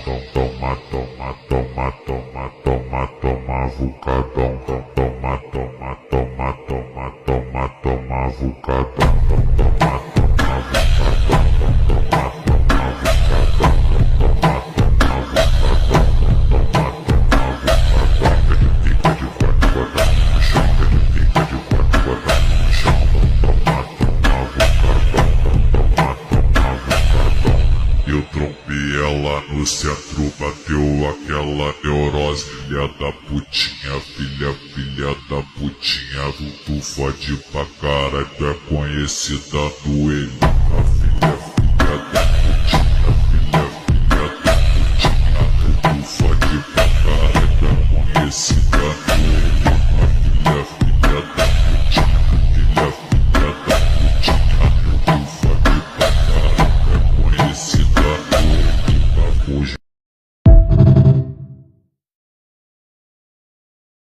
Toma, toma, toma, toma, toma, toma, vucadão. Toma, toma, toma, toma, toma, toma, vucadão. Toma, toma, vucadão. Toma, toma, vucadão. Toma, toma, vucadão. Toma, toma, vucadão. Pica de quatro quadrados no chão. Pica de quatro quadrados no chão. Toma, toma, vucadão. Toma, toma, vucadão. Eu trombei ela no centro, bateu aquela neurose. Filha da putinha, filha da putinha. Tu fode pra cara, tu é conhecida do ele.